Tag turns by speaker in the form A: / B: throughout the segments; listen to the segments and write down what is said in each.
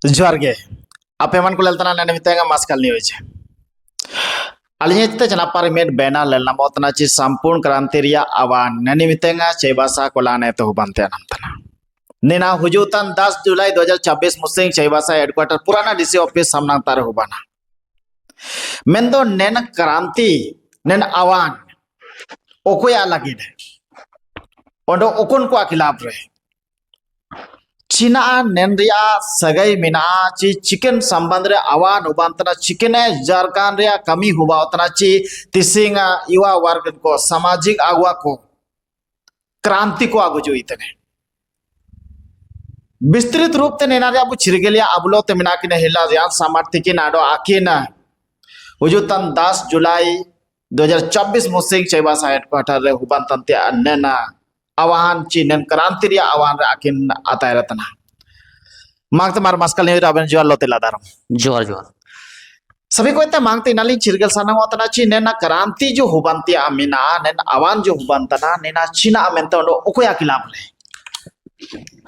A: जोहार गे आपे मन को लेलतना ने मितेंगा मास्कल न्यूज अलियते जना पार्लियामेंट बैना लेलना मोतना ची संपूर्ण क्रांति रिया आवान ननि मितेंगा चैबासा कोलाने तो बनते नमतना नेना हुजूतन 10 जुलाई 2024 मुसिंग चैबासा हेडक्वार्टर पुराना डीसी ऑफिस सामना तार हुबाना मेंदो नेन क्रांति नेन आवान ओकोया लगिद ओंडो ओकुन को खिलाफ रहे चीना नेनरिया सगई मिना ची चिकन संबंध रे आवान उबांतना चिकन झारखंड रे कमी हुबावतना ची तिसिंगा युवा वर्ग को सामाजिक आगुआ को क्रांति को आगु जो इतने विस्तृत रूप ते नेना रे अबु चिरगेलिया अबलो ते मिना किने हिला यान सामर्थ्य की नाडो आकिना हुजुतन 10 जुलाई 2024 मुसिंग चैबासा हेडक्वार्टर रे हुबांतन ते नेना आवाहन चिन्हन क्रांति रिया आवाहन रे आकिन आताय रतना मांगते मार मस्कल नहीं राबन जोर लोते लादारम
B: जोर जोर
A: सभी को इतना मांगते नाली चिरगल साना होता ची नेना क्रांति जो हुबंती आमिना नेन आवान जो हुबंतना नेना चीना अमेंतो ओंडो ओकोया खिलाफ ले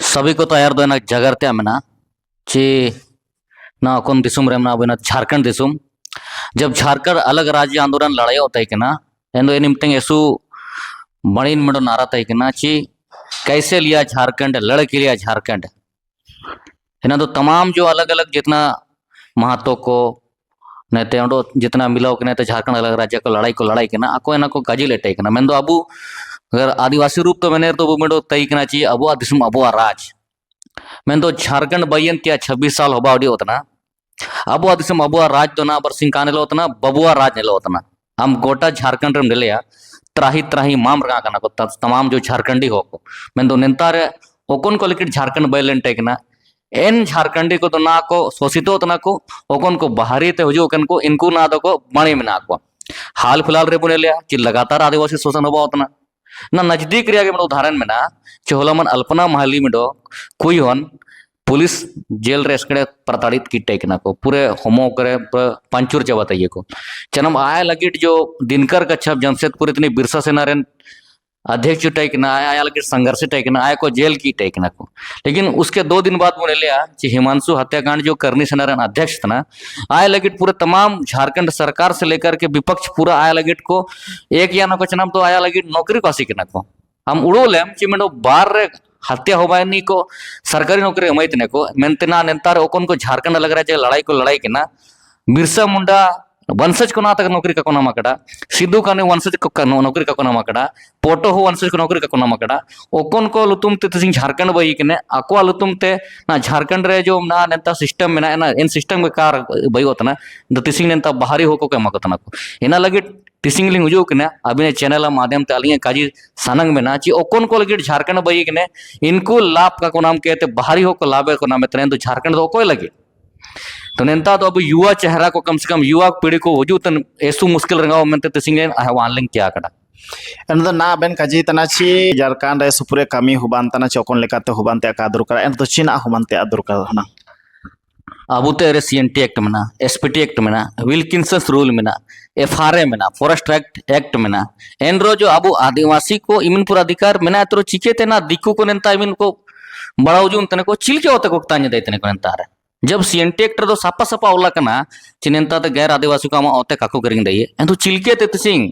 B: सभी को तो यार दो ना जगरते आमिना ची ना कौन दिसुम रे ना बिना झारखंड दिसुम जब झारखंड अलग राज्य आंदोलन लड़ाई होता है कि ना एंदो एनिमतेंग ऐसु बड़ीन मडो नारा था कि ना ची कैसे लिया झारखंड लड़ के लिया झारखंड है ना। तो तमाम जो अलग अलग जितना महतो को नते ओंडो जितना मिलाओ के नते झारखंड अलग राज्य को लड़ाई के ना आको एना को काजी लेटे के ना मेन दो अबू अगर आदिवासी रूप तो मैंने तो मेडो तई के ना ची अबुआ दिसुम अबुआ राज मेन दो झारखंड बयन क्या 26 साल होबा ओडी होतना अबुआ दिसुम अबुआ राज तो ना बर सिंह काने लो होतना बबुआ राज ने लो होतना हम गोटा झारखंड रेम डेलिया त्राही त्राही माम रंगा कना को तमाम जो झारखंडी हो को मैं दो नेतार ओकोन को लिखित झारखंड बैलें टेकना एन झारखंडी को तो ना को शोषितो तो ना को ओकोन को बाहरी ते हुजू कन को इनको ना दो को बणी में ना को हाल फिलहाल रे बुने लिया कि लगातार आदिवासी शोषण होबा होतना ना नजदीक रिया के उदाहरण में ना चोहलामन अल्पना महली में दो कोई होन पुलिस जेल रे स्कड़े प्रताड़ित की टेकना को पूरे होमो करे पंचुर चे बताइए को चनम आया लगिट जो दिनकर कच्छप जमशेदपुर इतनी बिरसा सेना रेन अध्यक्ष टेकना आया लगिट संघर्ष टेकना आया को जेल की टेकना को लेकिन उसके 2 दिन बाद बोले लिया कि हिमांशु हत्याकांड जो करनी सेना रेन अध्यक्ष था ना आया लगिट पूरे तमाम झारखंड सरकार से लेकर के विपक्ष पूरा आया लगिट को एक या नको चनम तो आया लगिट नौकरी को सीखना को हम उड़ो लेम चिमेडो बार रे हत्या हो बाय को सरकारी नौकरी अमैतने को मेंतना नेतार ओकोन को झारखंड अलग राज्य लड़ाई के ना बिरसा मुंडा वंशज को ना तक नौकरी का नाम कड़ा सिद्धू काने वंशज को नौकरी का नाम कड़ा पोटो हो वंशज को नौकरी का नाम कड़ा ओकोन को लुतुम ते तिसिंग झारखंड बई के अको लुतुम ते ना झारखंड रे जो ना नेता सिस्टम में ना इन सिस्टम में कार बई होतना द तिसिंग नेता बाहरी हो को एमा को इना लगे तिसिंग लिंग हुजू के अभी चैनल माध्यम ते अलिंग काजी सनंग में ना ची ओकोन को लगे झारखंड बई के इनको लाभ का को नाम कहते बाहरी हो को लाभ को नाम तो झारखंड तो कोई लगे तो नेता तो अब युवा चेहरा को कम से कम युवा पीढ़ी को हुजू तन ऐसु मुश्किल रंगाओ मनते तिसिंग वानलिंग क्या कड़ा
A: एन दो ना बेन काजी तना ची झारखंड रे सुपुरे कमी हुबांतना चोकोन लेकाते हुबांते का दुरकर एन तो चीना हुबांते दुरकर ना
B: अब तो सीएनटी एक्ट में ना एसपीटी एक्ट में ना विल्किंसंस रूल में ना एफआरए में ना फॉरेस्ट एक्ट में ना एन रो जो अब आदिवासी को इमिन पूरा अधिकार में ना तो चिके ते ना दिक्कू को नेता इमिन को बड़ा जून तने को चिलके होते को ताने देते को नेता रे जब सीएनटी एक्ट तो सापा सापा ओला कना चिनेंता तो गैर आदिवासी को ओते काको करेंगे दइए एन तो चिलके ते तिसिंग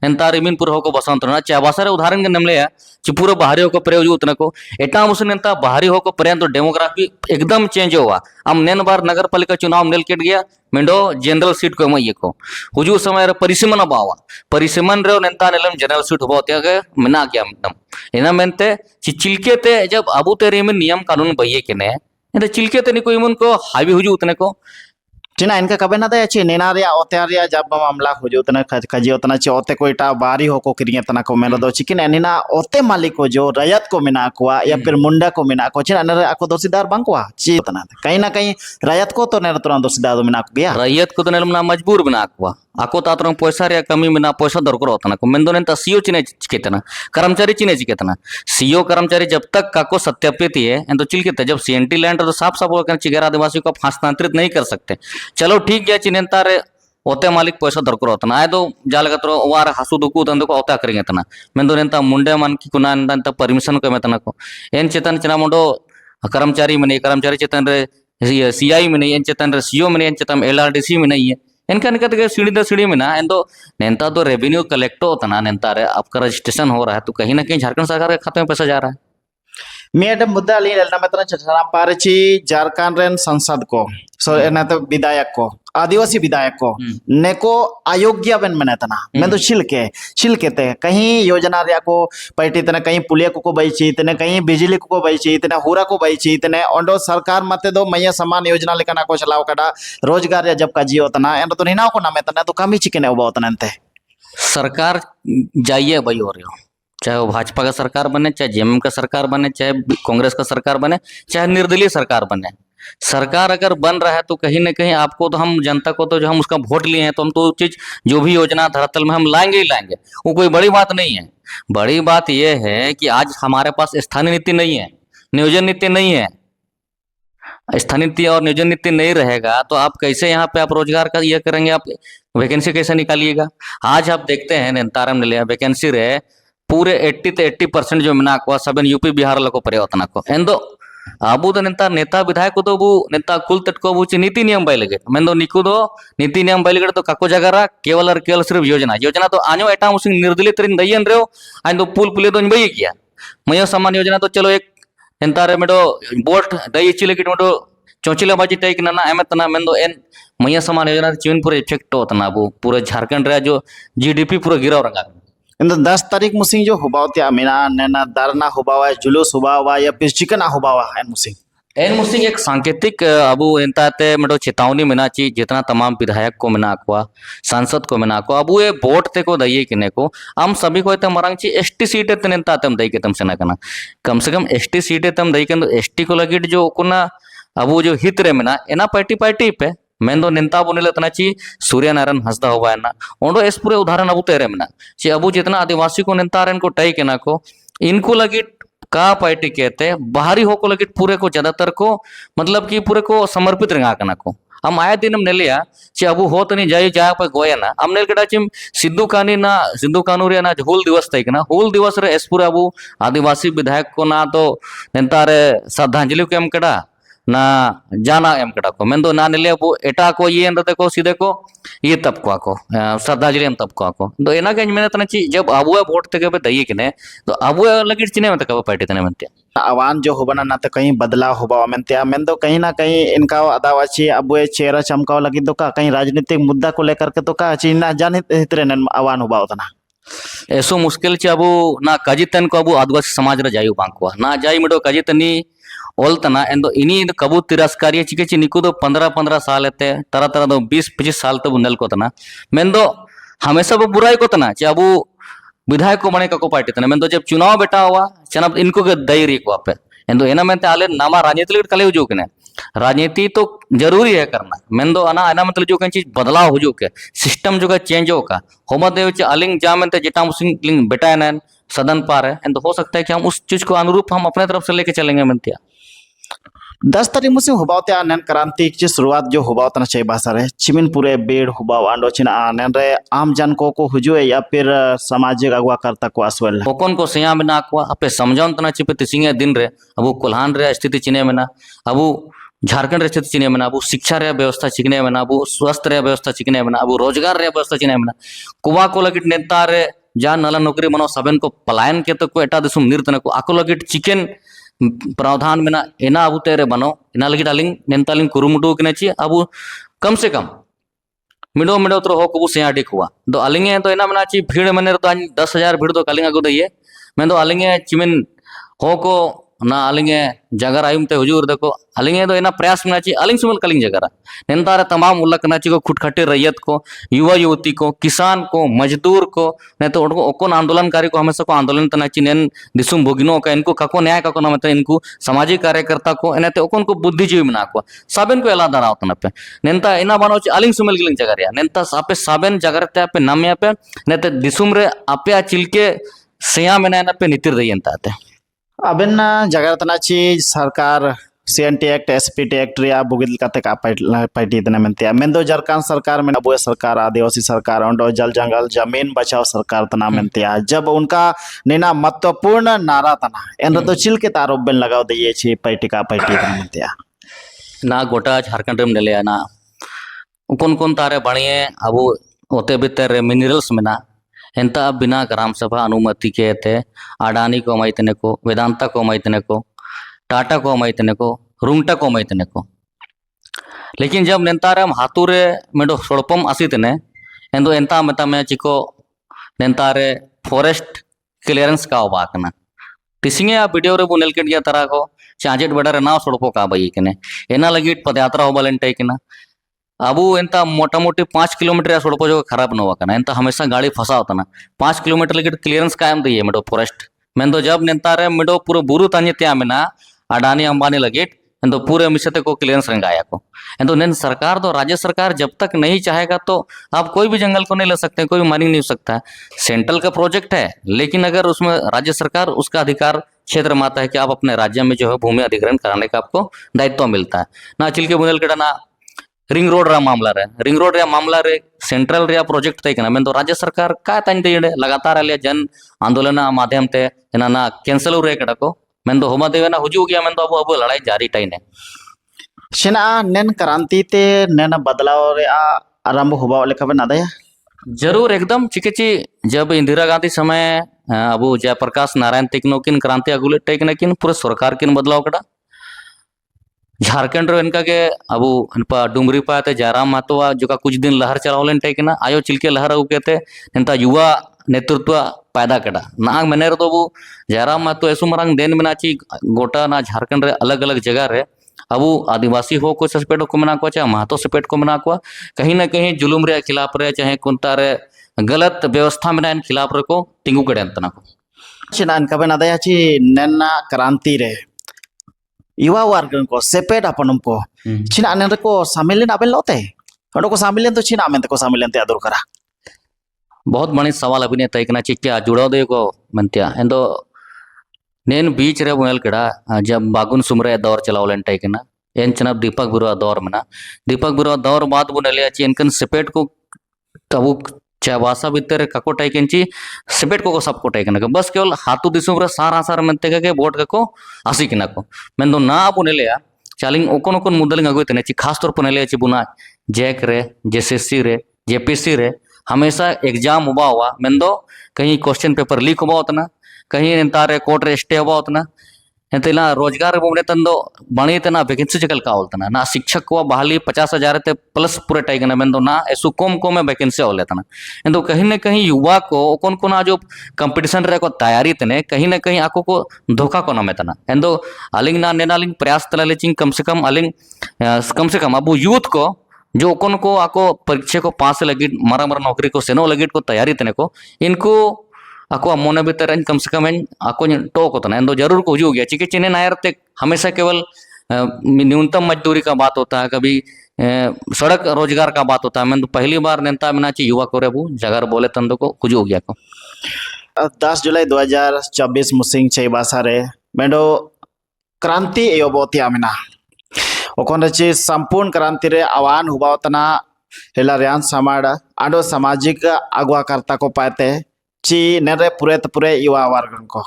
B: नेता इमिन पूरा को बसंत ना चाबासा रे उदाहरण के नमले ची पूरा बाहरी हो को प्रयोग उतने को एटा मुसे नेता बाहरी हो को पर्यंत तो डेमोग्राफी एकदम चेंज हुआ हम नेन बार नगर पालिका चुनाव नेल केट गया मेंडो जनरल सीट को मई को हुजू समय परिसीमन बावा परिसीमन रे नेता नेलम जनरल सीट होबो ते मेना गया एकदम इना मेनते चिलके ते जब अबु तेरे में नियम कानून बइये केने एंड चिलके ते निको इमन को हावी हुजू उतने को
A: चिना इनका कबे ना दे ची नेना रे ओते रे जब मामला हुजू तना खजी उतना ची ओते कोईटा बारी हो को किरिया तना को मेलो दो चिकिन एनिना ओते मालिक को जो रयत को मिना को या फिर मुंडा को मिना को चिना ने आको दोषीदार बांकवा ची तना कहीं ना कहीं रयत को तो ने तुरंत दोषीदार मिना को गया
B: रैयत को तो नेलम ना मजबूर बना को आको तातरंग पैसा रे कमी में ना पैसा दरकार होता ना को मेंदो नेता सीओ चिने चिकेतना कर्मचारी चिने चिकेतना सीओ कर्मचारी जब तक काको सत्यापित है एंड तो चिलके जब सीएनटी लैंड तो साफ साफ होकर चिगेर आदिवासी को आप हस्तांतरित नहीं कर सकते चलो ठीक है चिनेंता रे ओते मालिक पैसा दरकार होता ना आयदो जालगतरो वार हासु दुकु तंदो को ओता करेंगे तना मेंदो नेता मुंडे मन की कुना नेता परमिशन को मेतना को एन चेतन चना मुंडो कर्मचारी मने कर्मचारी चेतन रे CI में नहीं चेतन CO में नहीं चेतन LRDC में नहीं है इनका इनका सीढ़ी दर सीढ़ी में ना एंदो नेता तो रेवेन्यू कलेक्ट होता ना नेता रे आपका रजिस्ट्रेशन हो रहा है तो कहीं ना कहीं झारखंड सरकार के खाते में पैसा जा रहा है
A: Miada muda li dalam metron cara parci Jharkhand ren संसद को so एना तो विधायक को आदिवासी विधायक को neko अयोग्य बन मने तना मैं तो छिलके ते कहीं योजना रे को पैटी तने कहीं पुलिया को बैची तने कहीं बिजली को बैची तने हुरा को बैची तने ओंडो सरकार मते दो मैया समान योजना लेकर ना को चलाओ कड़ा रोजगार या जब का जियो तना एंड तो निना को ना मैं तना तो कमी चिकने उबो तनते
B: सरकार जाइए भाई हो रही हो चाहे वो भाजपा का सरकार बने चाहे जेएमएम का सरकार बने चाहे कांग्रेस का सरकार बने चाहे निर्दलीय सरकार बने सरकार अगर बन रहा है तो कहीं ना कहीं आपको तो हम जनता को तो जो हम उसका वोट लिए हैं तो हम तो चीज जो भी योजना धरातल में हम लाएंगे ही लाएंगे वो कोई बड़ी बात नहीं है बड़ी बात यह है कि आज हमारे पास स्थानीय नीति नहीं है नियोजन नीति नहीं है स्थानीय नीति और नियोजन नीति नहीं रहेगा तो आप कैसे यहाँ पे आप रोजगार का ये करेंगे आप वैकेंसी कैसे निकालिएगा आज आप देखते हैं नेतारम ने लिया वैकेंसी रहे पूरे 80 to 80% जो मिना को सब यूपी बिहार लको परिवर्तन को एंदो अबू तो नेता विधायक तो बु नेता कुल तटको बुची नीति नियम बाय लगे मेंदो निकु दो नीति नियम बाय लगे तो काको जगह केवल और केवल सिर्फ योजना तो आनो एटा मुसिंग निर्दलीय तरिन दयन रेव आइंदो पुल पुले तो बई किया मयो समान योजना तो चलो एक एंतारे मेडो बोट दई चिले किट मेडो चौचिला बाजी टाइक ना एमतना मेंदो एन मया समान योजना चिन पूरे इफेक्ट होतना बु पूरे झारखंड रे जो GDP पूरा गिराव रंगा
A: इन्हें 10 तारीख मुसिंग जो हुबाव त्या मीना नैना दारना हुबावा जुलूस हुबावा या फिर चिकना हुबावा
B: एन मुसिंग एक सांकेतिक अबू एंताते मेडो चेतावनी मिना ची जितना तमाम विधायक को मिना को सांसद को मिना को अबू ये वोट ते को दइए किने को हम सभी को ते मरंग ची ST सीटे तने तम दई के तम सेना कना कम से कम ST सीटे तम दई के ST को लगिट जो कुना अबू जो हित रे मिना एना पार्टी पे मेंदो नेता बुनिले तना ची सूर्य नारायण हंसदा होवा है ना ओंडो इस पूरे उदाहरण अबू तेरे में ना ची अबू जितना आदिवासी को नेता रेन को टाई के ना को इनको लगी का पार्टी कहते बाहरी हो को लगी पूरे को ज्यादातर को मतलब कि पूरे को समर्पित रंगा कना को हम आए दिन हम नेलिया ची अबू हो तो नहीं जाए जाए पे गोया ना हम नेल कड़ा चिम सिद्धू कानू रे ना हूल दिवस तई ना हूल दिवस रे इस पूरे अबू आदिवासी विधायक को ना तो नेता रे श्रद्धांजलि को एम कड़ा ना जाना एम कड़ा को मेंदो ना नेले अबू एटा को ये अंदर को सीधे को ये तब को श्रद्धांजलि एम तब को तो एना के मेने तना ची जब अबू वोट तक पे दई किने तो अबू लगी चिने में तक पार्टी तने मनते
A: आवान जो होबना ना तो कहीं बदलाव होबा मेंते मेंदो कहीं ना कहीं इनका अदावाची अबू चेहरा चमकाव लगी तो का कहीं राजनीतिक मुद्दा को लेकर के तो का चीना जान हितरे आवान होबा उतना
B: ऐसो मुश्किल चे अबू ना कजितन को अबू आदिवासी समाज रे जायु बांकुआ ना जाई मिडो कजितनी ओलतना एंदो इनी कबू तिरस्कारिय चिके ची निकु दो 15 साल एते तरह दो 20-25 साल तब नेल को तना मेंदो हमेशा वो बुराई को तना चे अबू विधायक को बने को पार्टी तना मेंदो जब चुनाव बेटा हुआ चना इनको के दई री को पे एंदो एना मेंते आले नामा राजनीति लेट कले जो कने राजनीति तो जरूरी है करना मेंदो अना मतलब जो चीज बदलाव हो जो के सिस्टम जो का चेंज हो का होमा देव चे अलिंग जामनते जिटा मुसिंग लिंग बेटा नन सदन पार है एंड हो सकता है कि हम उस चीज को अनुरूप हम अपने तरफ से लेके चलेंगे मनतिया
A: 10 तारीख मुझे हुबावते आनन क्रांति की शुरुआत जो हुबावतना चाहिए भाषा रे चिमिन पूरे बेड़ हुबाव आंडो चिन आनन रे आम जन को हुजुए या फिर सामाजिक अगवा करता को आसवल
B: कोकन को सिया में ना को अपे समझौन तना चिपे तिसिंगे दिन रे अबू कोल्हान रे स्थिति चिने में ना अबू झारखंड रे स्थिति चिने में ना अबू शिक्षा रे व्यवस्था चिकने में ना अबू स्वास्थ्य रे व्यवस्था चिकने में ना अबू रोजगार रे व्यवस्था चिने में ना कुवा को लगिट नेता रे जा नला नौकरी मनो सबन को पलायन के तो को एटा दिसुम निर्तन को आको लगिट चिकन प्रावधान में ना एना अबू तेरे बनो एना लगिट अलिंग नेंतालिंग कुरुमुटु कने ची अबू कम से कम मिडो तो हो को सेया डिक हुआ दो अलिंगे तो एना मना ची भीड़ मने तो 10,000 भीड़ तो कलिंग अगु दइए मैं तो अलिंगे चिमिन हो को ना अलिंगे जगर आयुम ते हुजूर देखो अलिंगे तो एना प्रयास में ची अलिंग सुमल कलिंग जगरा नेंतार तमाम उल्लक ना ची को खुटखटे रैयत को युवा युवती को किसान को मजदूर को ने तो उनको ओकोन आंदोलनकारी को हमेशा को आंदोलन तना ची नेन दिसुम भोगिनो का इनको काको न्याय काको ना मतलब इनको सामाजिक कार्यकर्ता को एने ते ओकोन को बुद्धिजीवी मना को साबेन को एला दारा होतना पे नेंता एना बानो ची अलिंग सुमल गिलिंग जगरिया नेंता सापे साबेन जगरते पे नामिया पे नेते दिसुम रे आपे चिलके सेया मेना ना पे नितिर दयंता ते
A: अबिन जगरतना ची सरकार CNT एक्ट SPT एक्ट रिया बुगिल कते का पार्टी इतने मेंते मेंदो झारखंड सरकार में अबू सरकार आदिवासी सरकार ओंडो जल जंगल जमीन बचाओ सरकार तना मेंते जब उनका नेना महत्वपूर्ण नारा तना एन तो चिल के तारोप बेन लगाव दिए छी पार्टी इतने मेंते
B: ना गोटा झारखंड रेम नेले ना उन तारे बणिए अब ओते भीतर मिनरल्स मेना एंता बिना ग्राम सभा अनुमति के ते अडानी को मैतने को वेदांता को मैतने को टाटा को मैतने को रुंगटा को मैतने को लेकिन जब नेंतारे हाथुरे मेडो सोड़पम आसीतने एंदो एंता मेता में चिको नेंतारे फॉरेस्ट क्लियरेंस का बाकना तिसिंगे आ वीडियो रे बुनेल के तरह को चांजेट बड़ा नाव सोड़पो का बई कने एना लगी पदयात्रा होबलेन टैकना अब एंता मोटा मोटी 5 किलोमीटर सोड़पो जो खराब न हुआ एंता हमेशा गाड़ी फंसा होता ना 5 किलोमीटर लगे क्लियरेंस कायम दिए मेडो फॉरेस्ट मेन जब नेतारे मेडो पूरा बुरु तांजे त्या मेना अडानी अंबानी लगे एंदो पूरे मिसते को क्लियरेंस रंगाया को एंदो नेन सरकार तो राज्य सरकार जब तक नहीं चाहेगा तो आप कोई भी जंगल को नहीं ले सकते, कोई भी माइनिंग नहीं हो सकता है। सेंट्रल का प्रोजेक्ट है लेकिन अगर उसमें राज्य सरकार उसका अधिकार क्षेत्र माता है कि आप अपने राज्य में जो है भूमि अधिग्रहण कराने का आपको दायित्व मिलता है ना। चिल्के बुंदेलखंड ना रिंग रोड रा मामला रे सेंट्रल रे प्रोजेक्ट तय कना मेन तो राज्य सरकार का ताइन दे लगातार आलिया जन आंदोलन माध्यम ते ना कैंसिल रे कड़ा को मेन तो होमा देवे ना हुजू गया मेन तो अब लड़ाई जारी टाइने
A: शिना नेन क्रांति ते नेन बदलाव रे आरंभ हुआ लेखा बे नादया
B: जरूर एकदम चिकेची जब इंदिरा गांधी समय अब जयप्रकाश नारायण तक किन क्रांति अगुले टेक किन पूरे सरकार किन बदलाव कड़ा झारखंड रो इनका के अब इनपा डुमरी पाते जयराम महतो जो का कुछ दिन लहर चलावलेन टेकना आयो चिल्के लहर अगु केते इनता युवा नेतृत्व पैदा कड़ा नाग मने रो तो जयराम महतो ऐसु मरंग देन मेनाची गोटा ना झारखंड रे अलग अलग जगह रे अब आदिवासी हो को सपेट को मना को चाहे महतो सपेट को मना को कहीं ना कहीं जुलुम रे खिलाफ रे चाहे कुंता रे गलत व्यवस्था में इन खिलाफ रे को तिंगु कड़े अंतना को
A: शिना इनका बे नादया ची नेना क्रांति रे युवा वर्ग को सेपेट अपन को चिना नेन को शामिल आबेन लोते ओडो को शामिल तो चिना मेन को शामिल ते आदर करा
B: बहुत बड़ी सवाल अभिनय तय कना चिक्या जुड़ाव दे को मनत्या एंदो नेन बीच रे बुनेल कड़ा जब बागुन सुमरे दौर चलावलेन तय कना एन चनब दीपक बिरुवा दौर मना दीपक बिरुवा दौर बाद बुनेलिया ची इनकन सेपेट को तबु चावासा भीतर kako टाइकन ची सेपेट को सब को टाइकन बस केवल हाथू दिसुम रे सारा सार मेनते के वोट को आसी किना को मेन दो ना बुनेलिया चालिंग ओकोन ओकोन मुदलिंग अगुय तने ची खास तौर पनेलिया ची बुना जैक रे जेसीसी रे जेपीसी रे हमेशा एग्जाम हुआ मेन दो कहीं क्वेश्चन पेपर लीक हुआ होतना कहीं इंतारे कोर्ट रे स्टे हुआ होतना एंतेला रोजगार बुमने तंदो बणी तना वैकेंसी चकल का होलतना ना शिक्षक को बहाली 50,000 ते प्लस पूरे टाइगना मेन दो ना ऐसु कम कम में वैकेंसी हो लेतना एंदो कहीं न कहीं युवा को कौन कौन जो कंपटीशन रे को तैयारी तने कहीं न कहीं आको को धोखा को न मेतना एंदो अलिंग ना नेनालिंग प्रयास तलाले चिंग कम से कम अब यूथ को जो कौन को आको परीक्षा को पास लगी मरा मरा नौकरी को सेनो लगी को तैयारी तने को इनको आको मोने भीतर कम से कम आको टोक होता है जरूर को हो गया चिके चिने नायर ते हमेशा केवल न्यूनतम मजदूरी का बात होता है, कभी सड़क रोजगार का बात होता है। मैं तो पहली बार नेता में नाची युवा को रेबू जगर बोले तंदो को कुछ हो गया को
A: 10 जुलाई 2024 मुसिंग चैबासा रे मेडो क्रांति एयोबोती आमिना ओकोन ची संपूर्ण क्रांति रे आह्वान हुआ तना हेला रियान समाड आडो सामाजिक अगुवाकर्ता को पाते ची नेरे पूरे युवा वर्ग को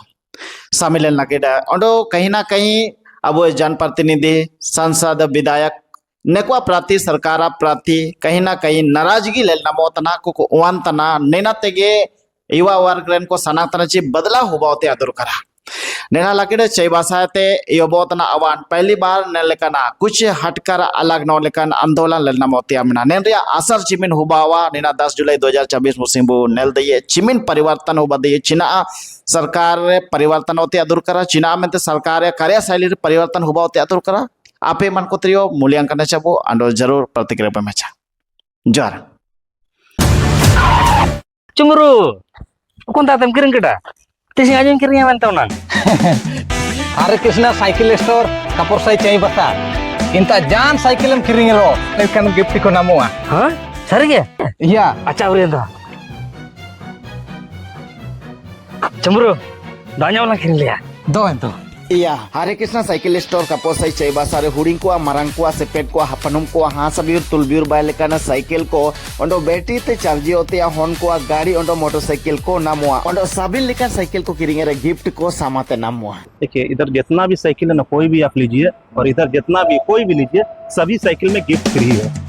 A: शामिल लगे अंडो कहीं ना कहीं अब जनप्रतिनिधि सांसद विधायक नेकवा प्रति सरकार प्रति कहीं ना कहीं नाराजगी ले नमोतना को उवांतना नेना तेगे युवा वर्ग रेन को सनातन ची बदला हुआ होते अदुर करा नेना लगे चैबासा ते योबोतना आवान पहली बार ने लेकना कुछ हटकर अलग नौ लेकन आंदोलन लेना मोतिया मिना नेन रिया असर चिमिन हुबावा नेना 10 जुलाई 2024 मुसिंबु नेल दये चिमिन परिवर्तन हुबा दये चिना सरकार परिवर्तन होते अदुर करा चिना में ते सरकार कार्यशैली परिवर्तन हुबा होते अदुर करा आपे मन को त्रियो मूल्यांकन चबो अंडो जरूर प्रतिक्रिया पे मेचा जर
C: Cemburu. Kung tatam kiring kita. Tisi ngajin kiringnya mantau nan.
D: Hare Krishna Cycle Store kapur saya cai bata. Inta jan cycle em kiring lo. Lekan gift ko namu ah.
C: Hah? Sari ya?
D: Iya.
C: Acha uri ento. Cemburu. Danya ulang kiring liya.
D: Do ento.
A: Iya, Hare Krishna Cycle Store kaposai Chaibasa re huring ko marang ko sepet ko hapanum ko hasabiur tulbiur bailekana cycle ko ondo battery te charge होते या horn को गाड़ी Ondo motorcycle को नामुआ Ondo सभी लेकर cycle को किरिंगे रे gift को सामाते नामुआ।
E: देखिए इधर जितना भी साइकिल है ना कोई भी आप लीजिए और इधर जितना भी कोई भी लीजिए सभी साइकिल में गिफ्ट फ्री है।